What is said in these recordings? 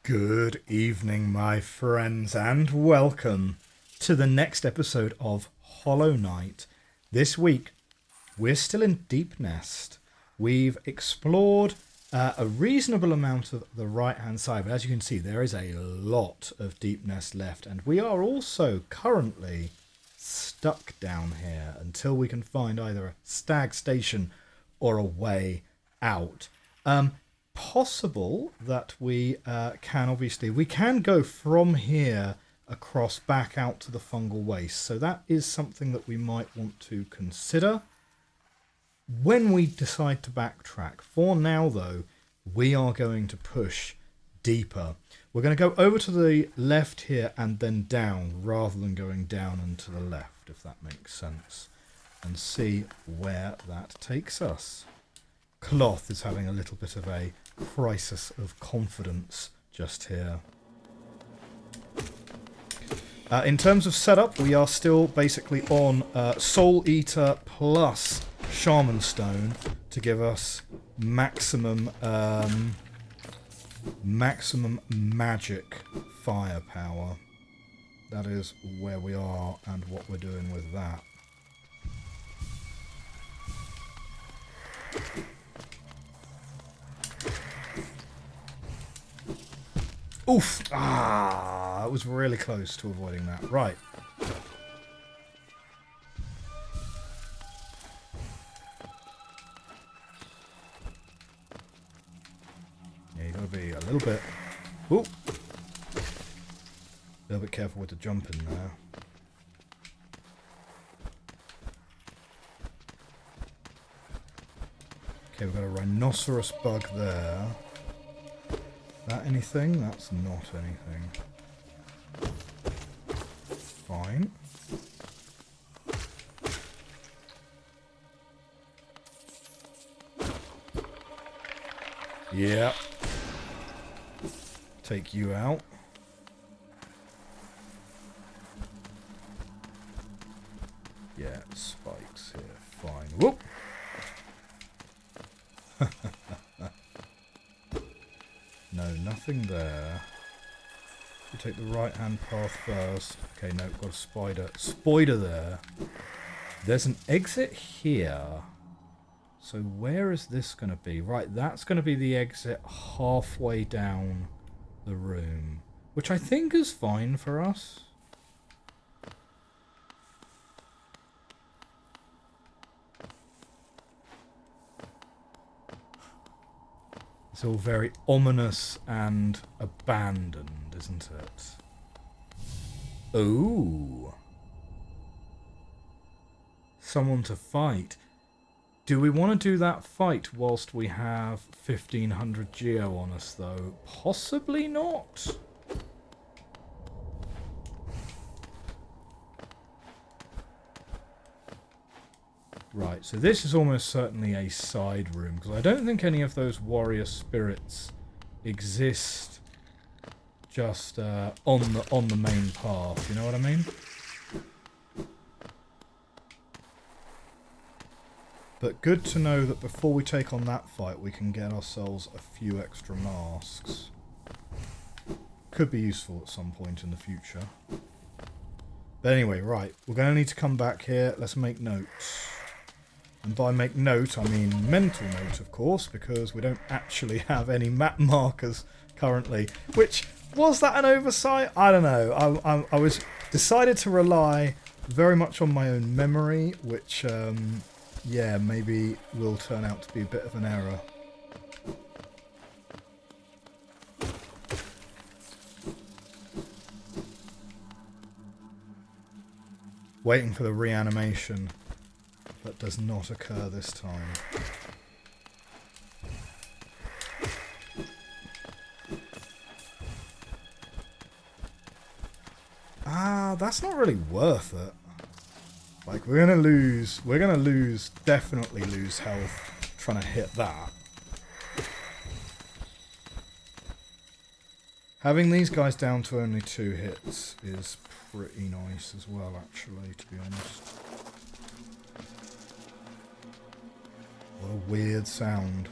Good evening, my friends, and welcome to the next episode of Hollow Knight. This week, we're still in Deep Nest. We've explored a reasonable amount of the right-hand side, but as you can see, there is a lot of Deep Nest left, and we are also currently stuck down here until we can find either a stag station or a way out. Possible that we can go from here across back out to the fungal waste, so that is something that we might want to consider when we decide to backtrack. For now though, we are going to push deeper. We're going to go over to the left here and then down rather than going down and to the left, if that makes sense, and see where that takes us. Cloth is having a little bit of a crisis of confidence just here. In terms of setup, we are still basically on Soul Eater plus Shaman Stone to give us maximum magic firepower. That is where we are and what we're doing with that. Oof! Ah, I was really close to avoiding that. Right. Yeah, you gotta be a little bit... Ooh! A little bit careful with the jumping there. Okay, we've got a rhinoceros bug there. That anything? That's not anything. Fine. Yeah. Take you out. Yeah, spikes here. Fine. Whoop! No, nothing there. We take the right-hand path first. Okay, no, got a spider. Spider there. There's an exit here. So where is this going to be? Right, that's going to be the exit halfway down the room, which I think is fine for us. It's all very ominous and abandoned, isn't it? Ooh. Someone to fight. Do we want to do that fight whilst we have 1500 geo on us, though? Possibly not. Right, so this is almost certainly a side room, because I don't think any of those warrior spirits exist just on the main path, you know what I mean? But good to know that before we take on that fight, we can get ourselves a few extra masks. Could be useful at some point in the future. But anyway, right, we're going to need to come back here. Let's make notes. And by make note, I mean mental note, of course, because we don't actually have any map markers currently. Which, was that an oversight? I don't know. I was decided to rely very much on my own memory, which, yeah, maybe will turn out to be a bit of an error. Waiting for the reanimation. That does not occur this time. Ah, that's not really worth it. Like, we're gonna definitely lose health trying to hit that. Having these guys down to only 2 hits is pretty nice as well, actually, to be honest. What a weird sound.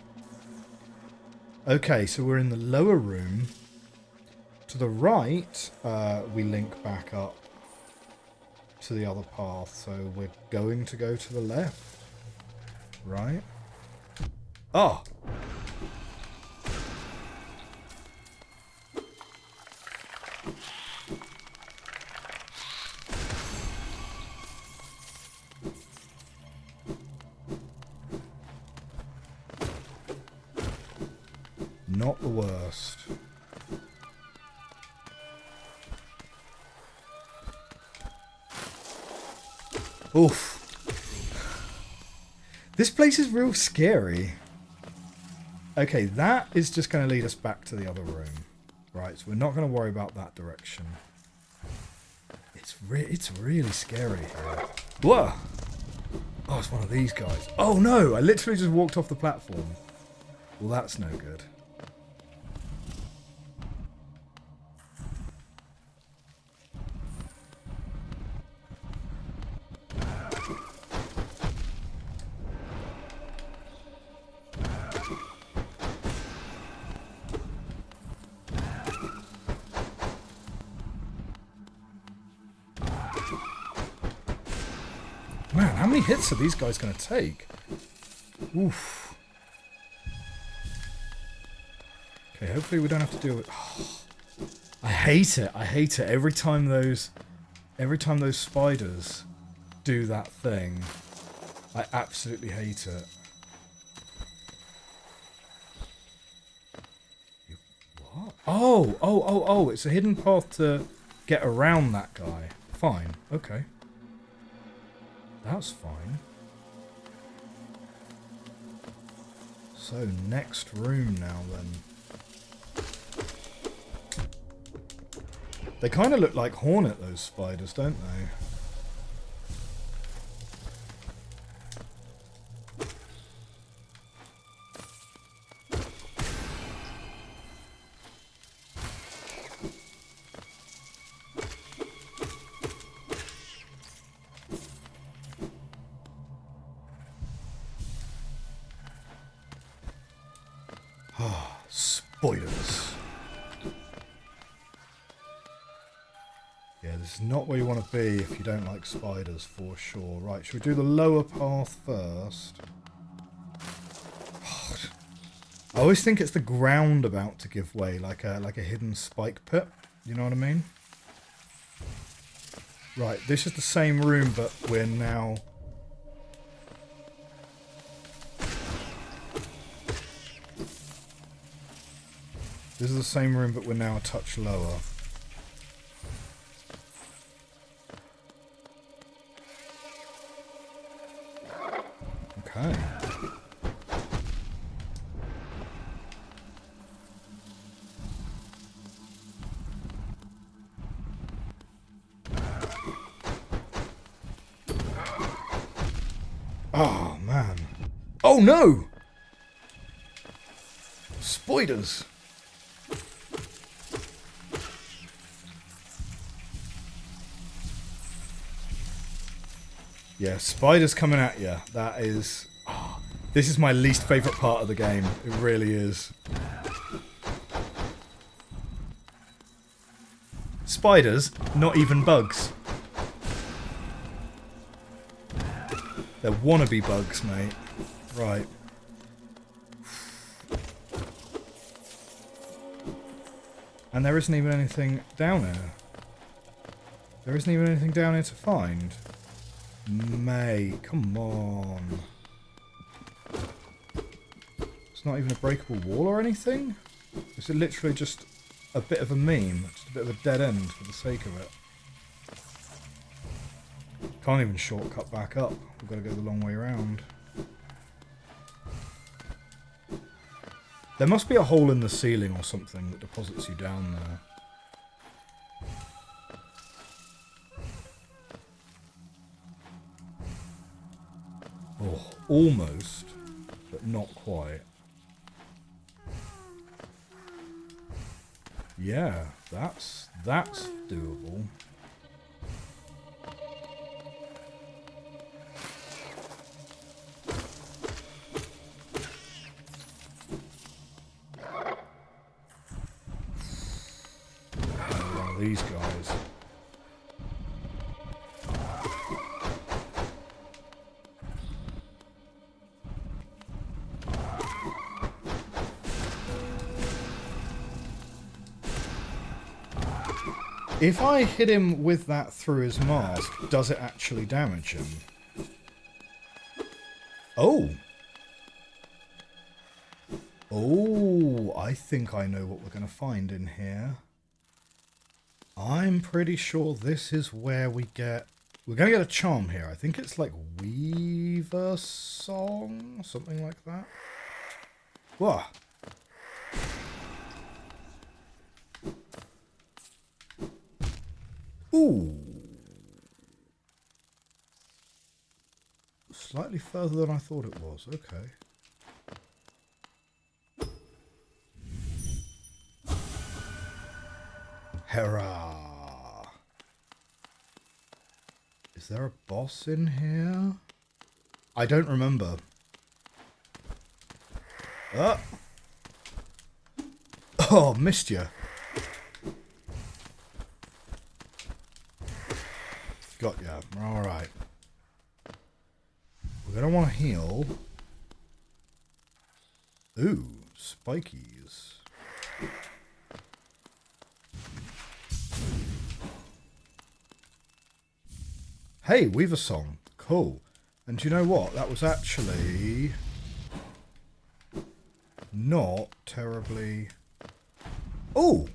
Okay, so we're in the lower room. To the right, we link back up to the other path, so we're going to go to the left, right? Oh! Not the worst. Oof. This place is real scary. Okay, that is just going to lead us back to the other room. Right, so we're not going to worry about that direction. It's really scary here. Whoa! Oh, it's one of these guys. Oh no! I literally just walked off the platform. Well, that's no good. Man, how many hits are these guys going to take? Oof. Okay, hopefully we don't have to deal with... Oh, I hate it. I hate it. Every time those spiders do that thing, I absolutely hate it. What? Oh, it's a hidden path to get around that guy. Fine. Okay. That's fine. So, next room now then. They kind of look like Hornet, those spiders, don't they? Spoilers. Yeah, this is not where you want to be if you don't like spiders, for sure. Right, should we do the lower path first? I always think it's the ground about to give way, like a hidden spike pit. You know what I mean? Right, this is the same room, but we're now... This is the same room, but we're now a touch lower. Okay. Oh, man. Oh, no! Spiders! Yeah, spiders coming at you. That is... Oh, this is my least favourite part of the game. It really is. Spiders, not even bugs. They're wannabe bugs, mate. Right. And there isn't even anything down here. There isn't even anything down here to find. Mate, come on. It's not even a breakable wall or anything? Is it literally just a bit of a meme? Just a bit of a dead end for the sake of it? Can't even shortcut back up. We've got to go the long way around. There must be a hole in the ceiling or something that deposits you down there. Oh, almost, but not quite. Yeah, that's doable. these guys. If I hit him with that through his mask, does it actually damage him? Oh! Oh, I think I know what we're going to find in here. I'm pretty sure this is where we get... We're going to get a charm here. I think it's like Weaver Song? Something like that. Whoa. Ooh. Slightly further than I thought it was. Okay. Hurrah! Is there a boss in here? I don't remember. Oh, missed you. Got ya. Alright. We're going to want to heal. Ooh, spikies. Hey, Weaver Song. Cool. And do you know what? That was actually not terribly... Oh!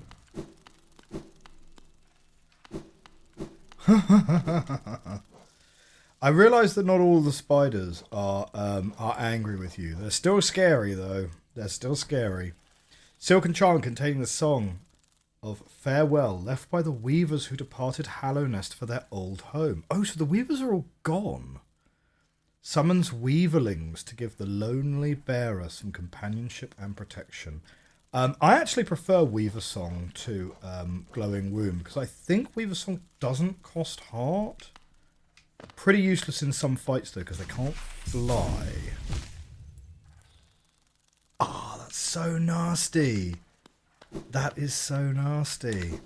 I realise that not all the spiders are angry with you. They're still scary, though. They're still scary. Silken charm containing the song of farewell left by the weavers who departed Hallow Nest for their old home. Oh, so the weavers are all gone. Summons weaverlings to give the lonely bearer some companionship and protection. I actually prefer Weaver Song to Glowing Womb because I think Weaver Song doesn't cost heart. Pretty useless in some fights though because they can't fly. Ah, that's so nasty. That is so nasty.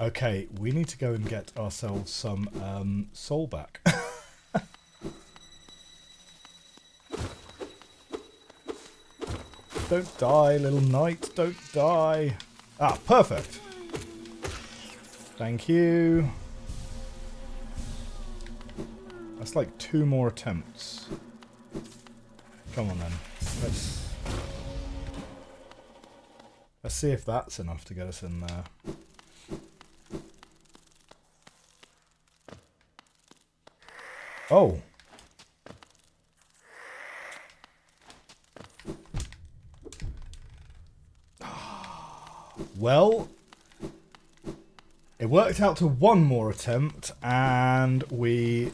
Okay, we need to go and get ourselves some soul back. Don't die, little knight. Don't die. Ah, perfect. Thank you. That's like 2 more attempts. Come on then. Let's see if that's enough to get us in there. Oh. Well, it worked out to 1 more attempt, and we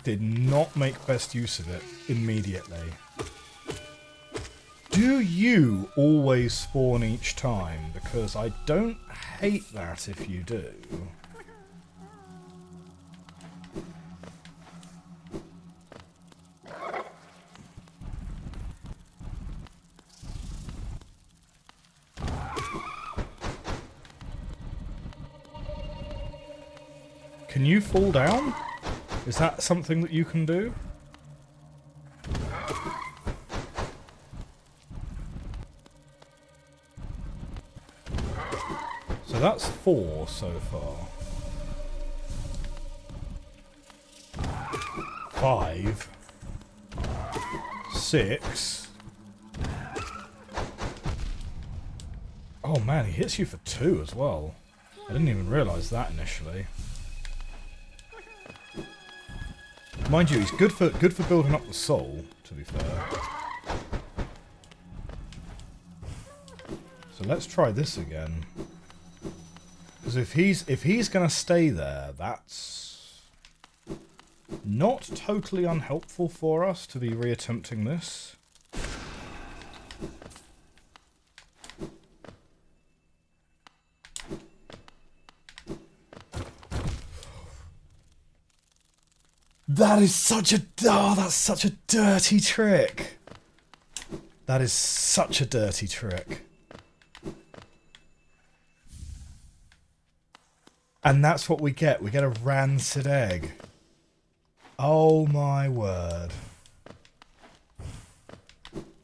did not make best use of it immediately. Do you always spawn each time? Because I don't hate that if you do. Can you fall down? Is that something that you can do? So that's 4 so far. 5. 6. Oh man, he hits you for 2 as well. I didn't even realise that initially. Mind you, he's good for building up the soul, to be fair. So let's try this again. Because if he's gonna stay there, that's not totally unhelpful for us to be reattempting this. That is such a... Oh, that's such a dirty trick. That is such a dirty trick. And that's what we get. We get a rancid egg. Oh my word.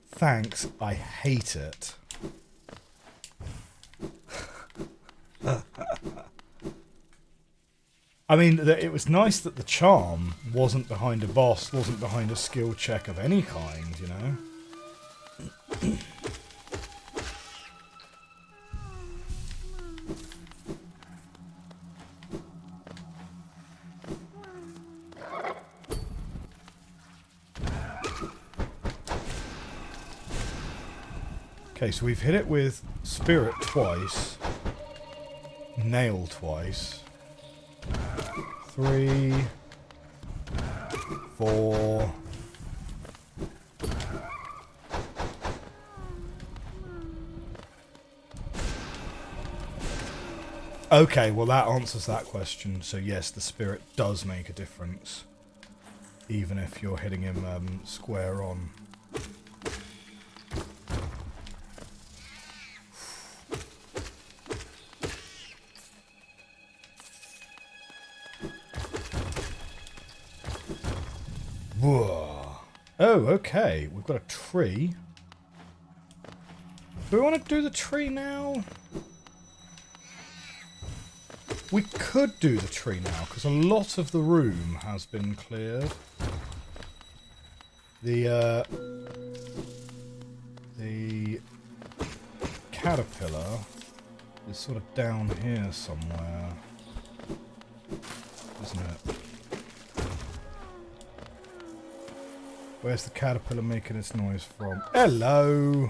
Thanks, I hate it. I mean, it was nice that the charm wasn't behind a boss, wasn't behind a skill check of any kind, you know? Okay, so we've hit it with Spirit twice, Nail twice, 3, 4... Okay, well that answers that question. So yes, the Spirit does make a difference, even if you're hitting him square on. Whoa. Oh, okay. We've got a tree. Do we want to do the tree now? We could do the tree now, because a lot of the room has been cleared. The caterpillar is sort of down here somewhere, isn't it? Where's the caterpillar making its noise from? Hello!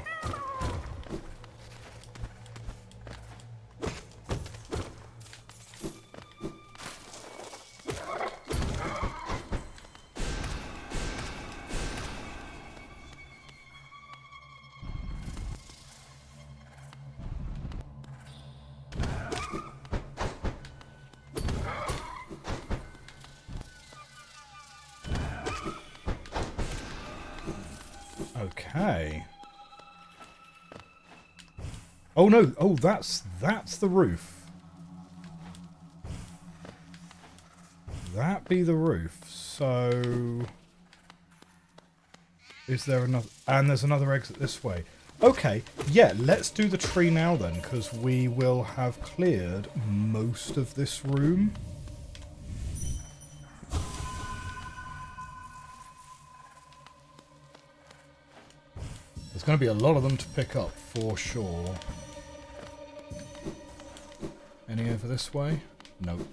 Okay. Oh no! Oh, that's the roof. That be the roof. So, is there another? And there's another exit this way. Okay. Yeah. Let's do the tree now then, because we will have cleared most of this room. There's going to be a lot of them to pick up, for sure. Any over this way? Nope.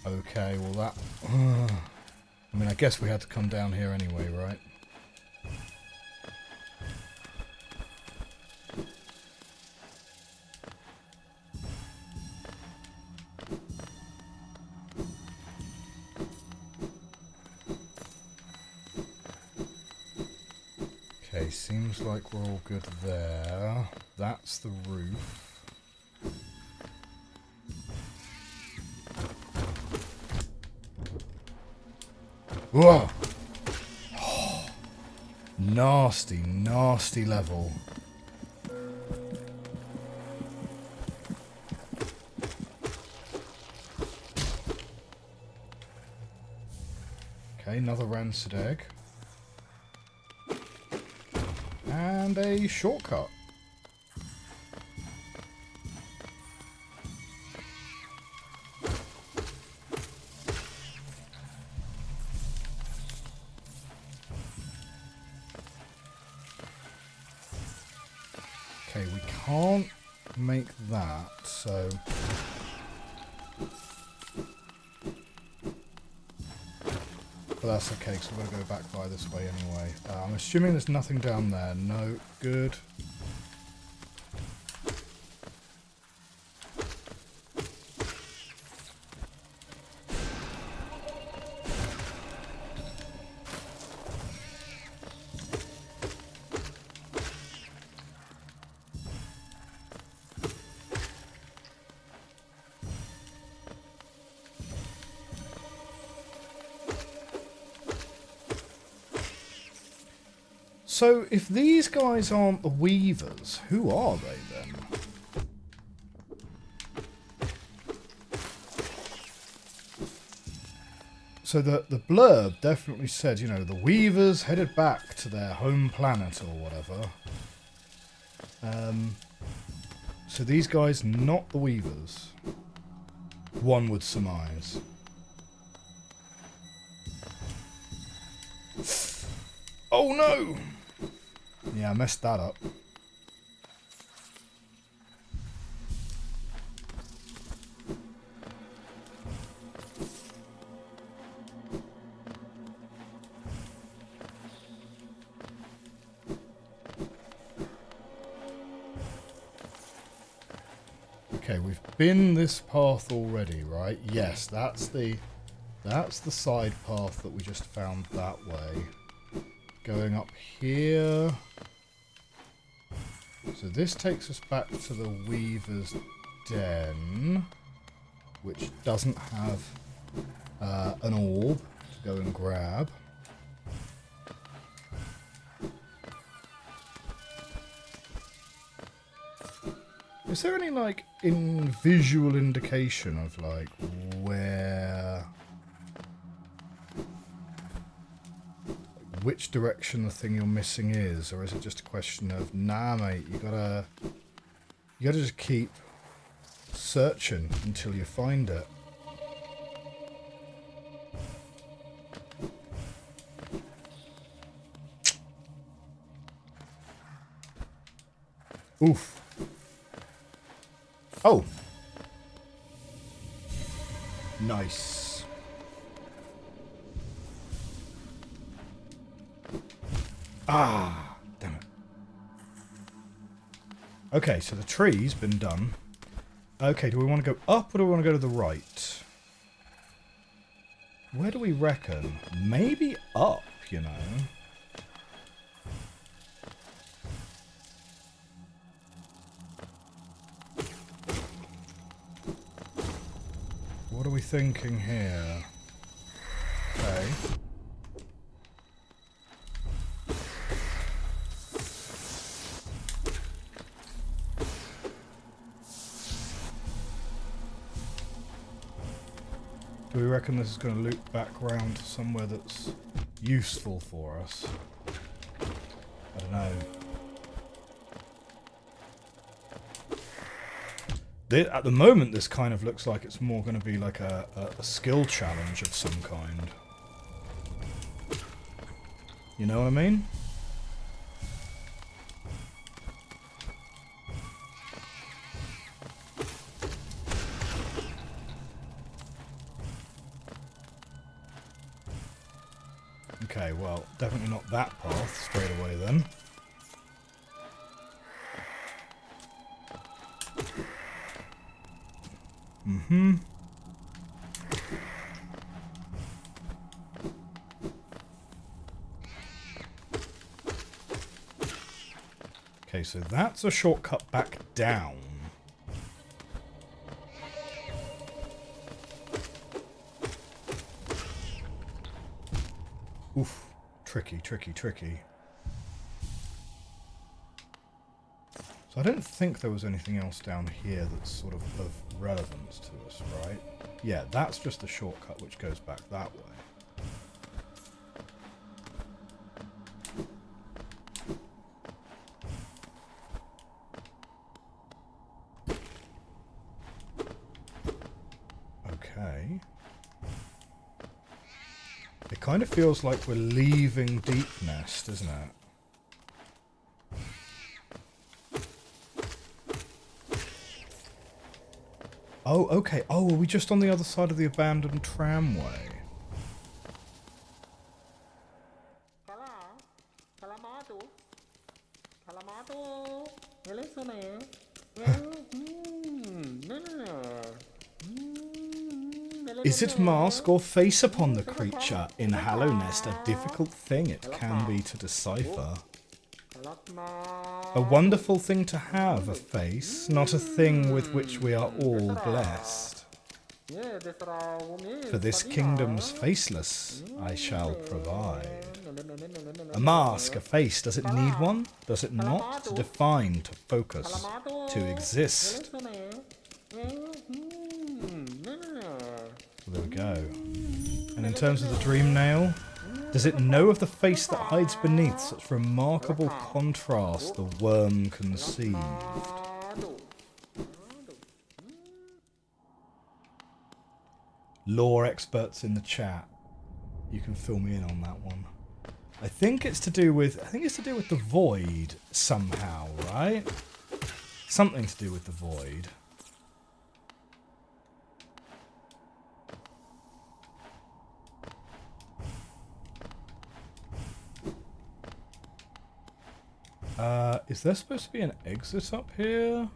Okay, well that... I mean, I guess we had to come down here anyway, right? Okay, seems like we're all good there. That's the roof. Whoa! Oh, nasty, nasty level. Okay, another rancid egg. And a shortcut. Okay, we can't make that, so... But that's okay, because we're going to go back by this way anyway. I'm assuming there's nothing down there. No, good. So, if these guys aren't the weavers, who are they then? So the blurb definitely said, you know, the weavers headed back to their home planet or whatever. So these guys, not the weavers. One would surmise. Oh no! Yeah, I messed that up. Okay, we've been this path already, right? Yes, that's the side path that we just found that way. Going up here. So this takes us back to the Weaver's Den, which doesn't have an orb to go and grab. Is there any, like, visual indication of, like, where... which direction the thing you're missing is? Or is it just a question of, nah, mate, you gotta just keep searching until you find it? Oof. Oh. Nice. Ah, damn it. Okay, so the tree's been done. Okay, do we want to go up or do we want to go to the right? Where do we reckon? Maybe up, you know. What are we thinking here? Okay. Do we reckon this is going to loop back round to somewhere that's useful for us? I don't know. At the moment, this kind of looks like it's more going to be like a skill challenge of some kind. You know what I mean? Okay, well, definitely not that path straight away then. Mm-hmm. Okay, so that's a shortcut back down. Oof. Tricky, tricky, tricky. So I don't think there was anything else down here that's sort of relevance to us, right? Yeah, that's just a shortcut which goes back that way. Okay. It kind of feels like we're leaving Deep Nest, isn't it? Oh, okay. Oh, are we just on the other side of the abandoned tramway? Is it mask or face upon the creature? In Hallow Nest, a difficult thing it can be to decipher. A wonderful thing to have, a face, not a thing with which we are all blessed. For this kingdom's faceless, I shall provide. A mask, a face, does it need one? Does it not? To define, to focus, to exist. There we go. And in terms of the dream nail, does it know of the face that hides beneath such remarkable contrast the worm conceived? Lore experts in the chat, you can fill me in on that one. I think it's to do with the void somehow, right? Something to do with the void. Is there supposed to be an exit up here?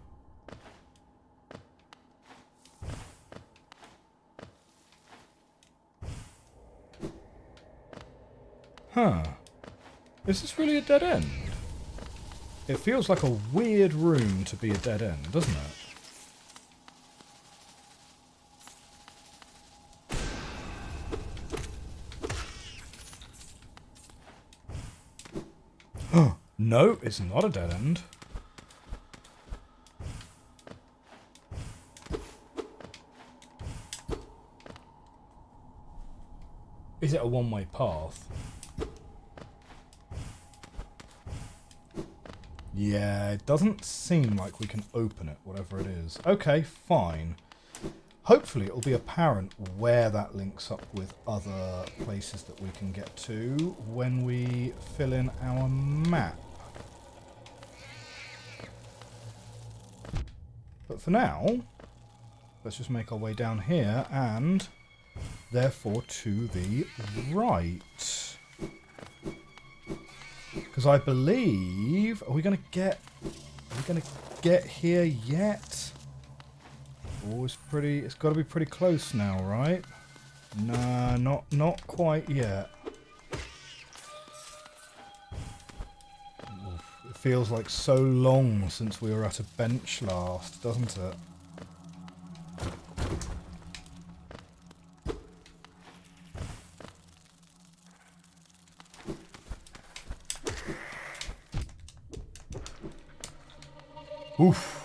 Huh. Is this really a dead end? It feels like a weird room to be a dead end, doesn't it? No, it's not a dead end. Is it a one-way path? Yeah, it doesn't seem like we can open it, whatever it is. Okay, fine. Hopefully it'll be apparent where that links up with other places that we can get to when we fill in our map. But for now, let's just make our way down here and therefore to the right. Because I believe, are we gonna get here yet? Oh, it's got to be pretty close now, right? Nah, not quite yet. It feels like so long since we were at a bench last, doesn't it? Oof.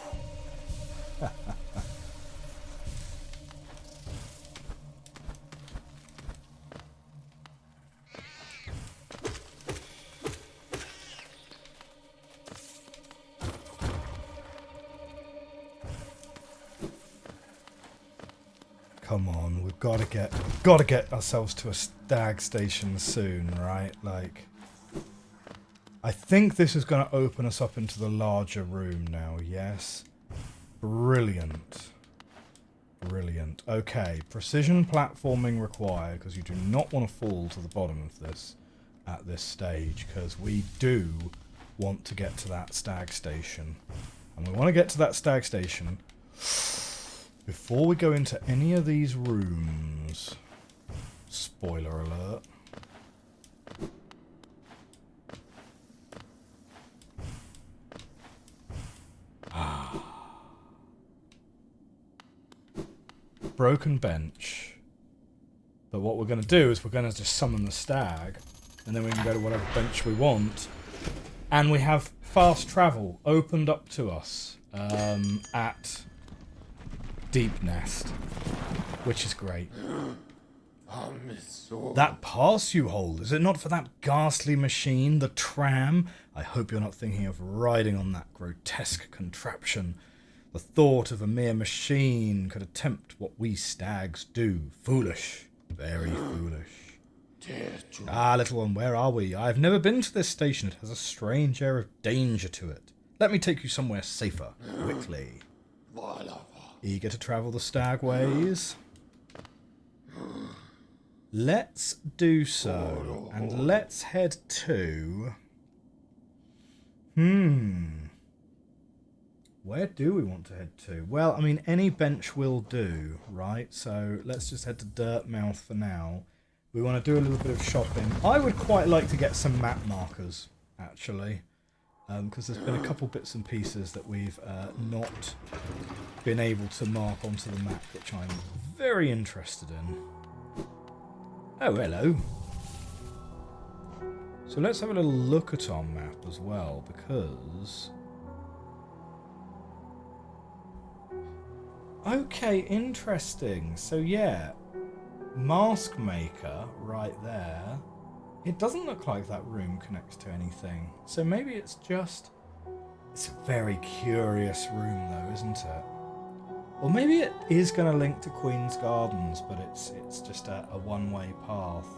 Come on, we've got to get ourselves to a stag station soon, right? Like, I think this is going to open us up into the larger room now, yes? Brilliant. Brilliant. Okay, precision platforming required, because you do not want to fall to the bottom of this at this stage, because we do want to get to that stag station. And we want to get to that stag station before we go into any of these rooms. Spoiler alert. Broken bench. But what we're going to do is we're going to just summon the stag, and then we can go to whatever bench we want. And we have fast travel opened up to us at Deep Nest, which is great. That pass you hold, is it not for that ghastly machine, the tram? I hope you're not thinking of riding on that grotesque contraption. The thought of a mere machine could attempt what we stags do. Foolish. Very foolish. Ah, little one, where are we? I have never been to this station. It has a strange air of danger to it. Let me take you somewhere safer, quickly. Eager to travel the stag ways? Let's do so. And let's head to... Where do we want to head to? Well, I mean, any bench will do, right? So let's just head to Dirtmouth for now. We want to do a little bit of shopping. I would quite like to get some map markers, actually. because there's been a couple bits and pieces that we've not been able to mark onto the map, which I'm very interested in. Oh, hello. So let's have a little look at our map as well, because... Okay, interesting. So yeah, Mask Maker right there. It doesn't look like that room connects to anything. So maybe it's just... It's a very curious room though, isn't it? Or maybe it is going to link to Queen's Gardens, but it's just a one-way path.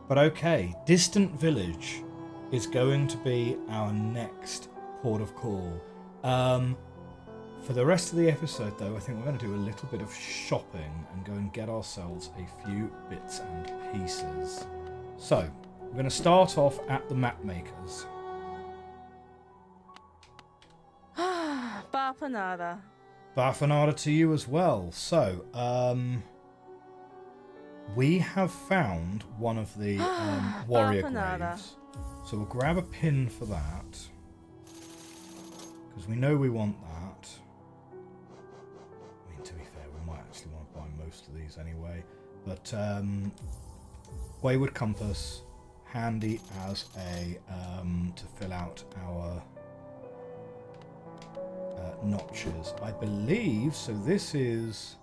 But okay, Distant Village is going to be our next port of call. For the rest of the episode, though, I think we're going to do a little bit of shopping and go and get ourselves a few bits and pieces. So, we're going to start off at the map makers. Bafanada. Bafanada to you as well. So, we have found one of the warrior graves. So we'll grab a pin for that, because we know we want that. I mean, to be fair, we might actually want to buy most of these anyway. But Wayward Compass, handy as a to fill out our notches. I believe, so this is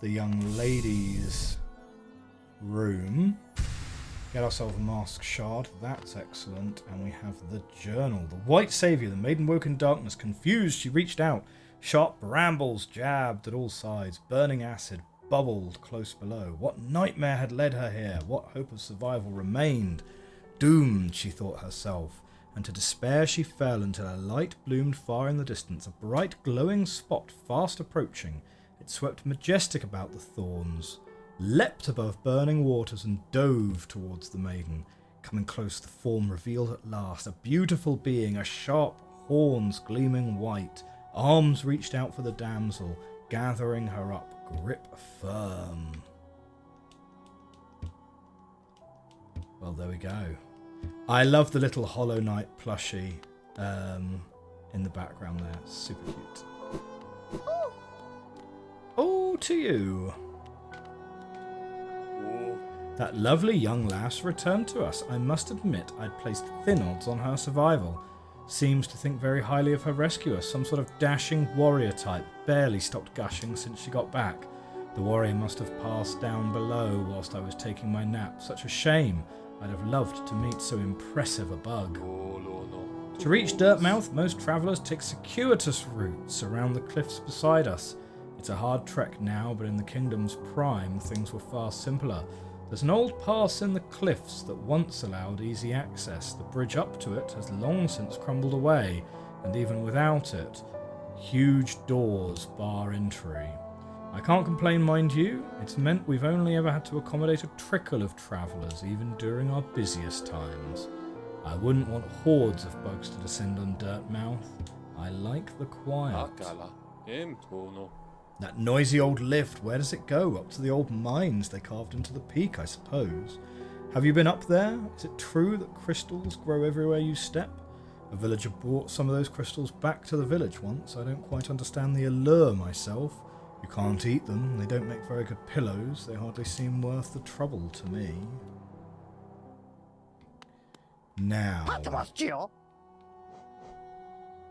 the young lady's room. Get ourselves a mask shard, that's excellent. And we have the journal. The White Saviour, the maiden woke in darkness, confused she reached out. Sharp brambles jabbed at all sides, burning acid bubbled close below. What nightmare had led her here? What hope of survival remained? Doomed, she thought herself, and to despair she fell until a light bloomed far in the distance, a bright glowing spot fast approaching. It swept majestic about the thorns, leapt above burning waters and dove towards the maiden. Coming close, the form revealed at last, a beautiful being, a sharp horns gleaming white. Arms reached out for the damsel, gathering her up, grip firm. Well, there we go. I love the little Hollow Knight plushie in the background there. Super cute. Oh, to you. That lovely young lass returned to us. I must admit I'd placed thin odds on her survival. Seems to think very highly of her rescuer, some sort of dashing warrior type, barely stopped gushing since she got back. The warrior must have passed down below whilst I was taking my nap. Such a shame. I'd have loved to meet so impressive a bug. To reach Dirtmouth, most travellers take circuitous routes around the cliffs beside us. It's a hard trek now, but in the kingdom's prime, things were far simpler. There's an old pass in the cliffs that once allowed easy access. The bridge up to it has long since crumbled away, and even without it, huge doors bar entry. I can't complain, mind you. It's meant we've only ever had to accommodate a trickle of travellers, even during our busiest times. I wouldn't want hordes of bugs to descend on Dirtmouth. I like the quiet. That noisy old lift, where does it go? Up to the old mines they carved into the peak, I suppose. Have you been up there? Is it true that crystals grow everywhere you step? A villager brought some of those crystals back to the village once. I don't quite understand the allure myself. You can't eat them, they don't make very good pillows, they hardly seem worth the trouble to me. Now,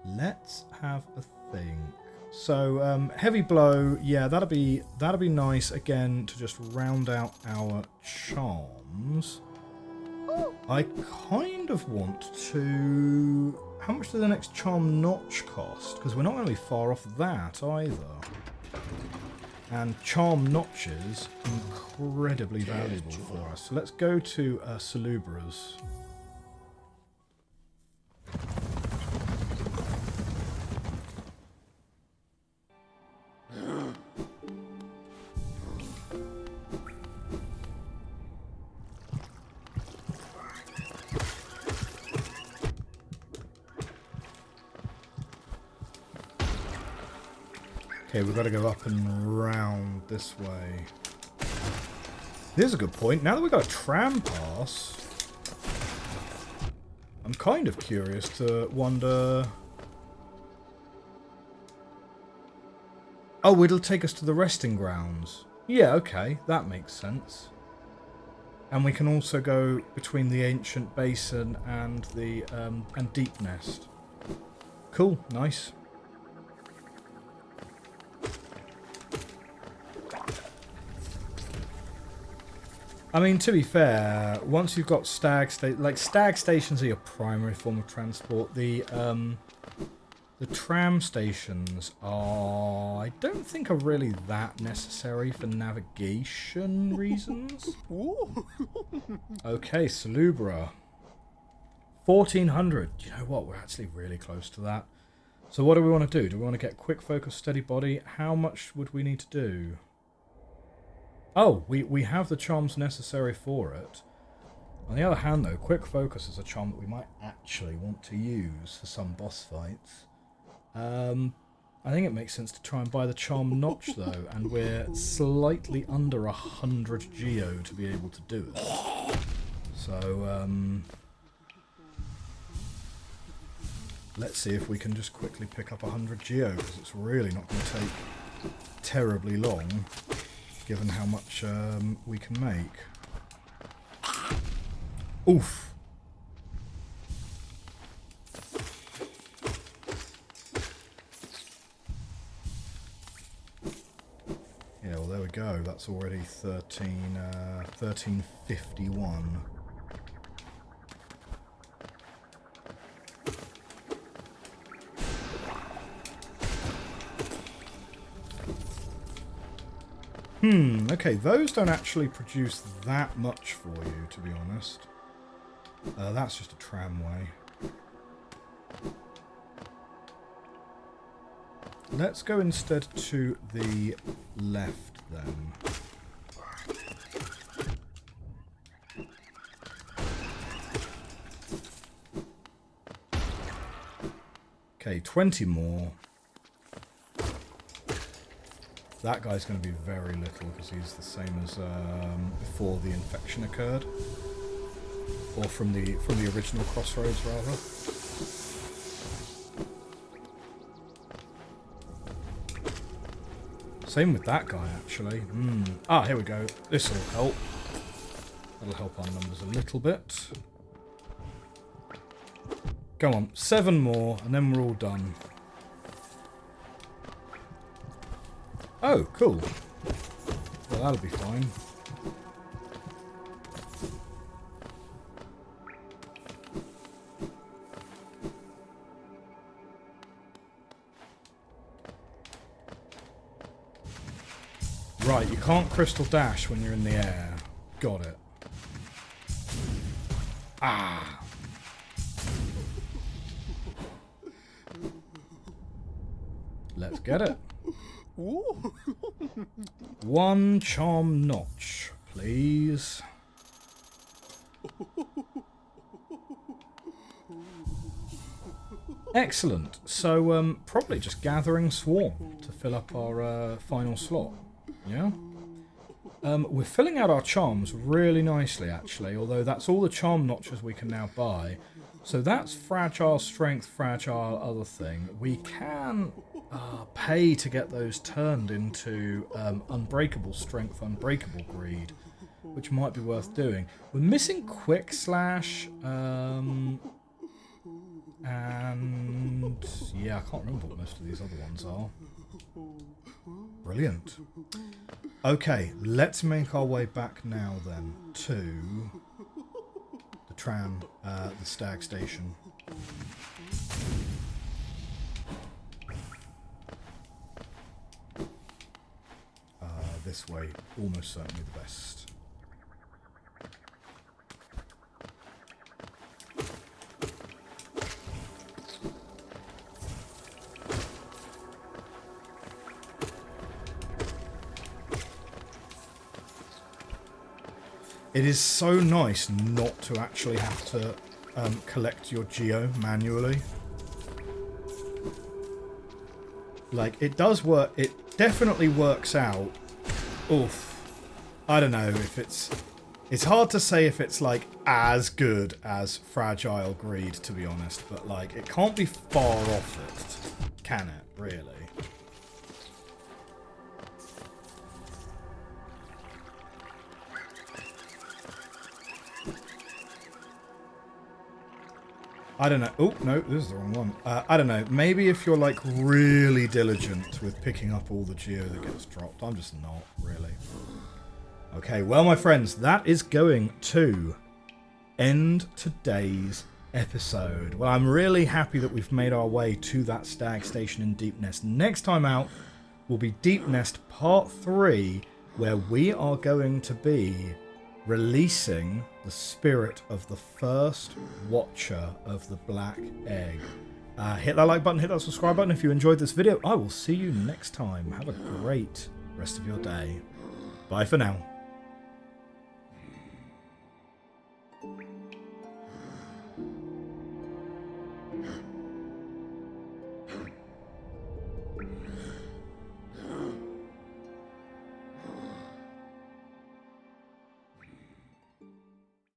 let's have a think. So, heavy blow, yeah, that'll be nice again to just round out our charms. I kind of want to... How much does the next charm notch cost? Because we're not going to be far off that either. And charm notches, incredibly valuable for us. So let's go to Salubra's. Okay, we've got to go up and round this way. Here's a good point. Now that we've got a tram pass, I'm kind of curious to wonder... Oh, it'll take us to the resting grounds. Yeah, okay, that makes sense. And we can also go between the ancient basin and the and Deep Nest. Cool, nice. I mean, to be fair, once you've got stag stations are your primary form of transport. The tram stations are, I don't think, are really that necessary for navigation reasons. Okay, Salubra. 1400. Do you know what? We're actually really close to that. So what do we want to do? Do we want to get quick focus, steady body? How much would we need to do? Oh, we have the charms necessary for it. On the other hand, though, quick focus is a charm that we might actually want to use for some boss fights. I think it makes sense to try and buy the charm notch, though, and we're slightly under 100 geo to be able to do it. So, let's see if we can just quickly pick up 100 geo, because it's really not going to take terribly long, given how much we can make. Oof! Yeah, well, there we go. That's already 1351. Okay, those don't actually produce that much for you, to be honest. That's just a tramway. Let's go instead to the left, then. Okay, 20 more. That guy's going to be very little because he's the same as before the infection occurred, or from the original crossroads rather. Same with that guy actually. Ah, here we go. This will help. That'll help our numbers a little bit. Go on, 7 more, and then we're all done. Oh, cool. Well, that'll be fine. Right, you can't crystal dash when you're in the air. Got it. Ah! Let's get it. 1 charm notch, please. Excellent. So, probably just gathering swarm to fill up our final slot. Yeah? We're filling out our charms really nicely, actually, although that's all the charm notches we can now buy. So that's fragile strength, fragile other thing. We can pay to get those turned into unbreakable strength, unbreakable greed, which might be worth doing. We're missing quick slash, and yeah, I can't remember what most of these other ones are. Brilliant. Okay, let's make our way back now then to the tram, the stag station. This way, almost certainly the best. It is so nice not to actually have to collect your geo manually. Like, it does work, it definitely works out. Oof. I don't know if it's It's hard to say if it's, like, as good as Fragile Greed, to be honest. But, like, it can't be far off it, can it, really? I don't know. Oh, no, this is the wrong one. I don't know. Maybe if you're, like, really diligent with picking up all the geo that gets dropped. I'm just not, really. Okay, well, my friends, that is going to end today's episode. Well, I'm really happy that we've made our way to that stag station in Deep Nest. Next time out will be Deep Nest Part 3, where we are going to be releasing the spirit of the first Watcher of the Black Egg. Hit that like button, hit that subscribe button if you enjoyed this video. I will see you next time. Have a great rest of your day. Bye for now.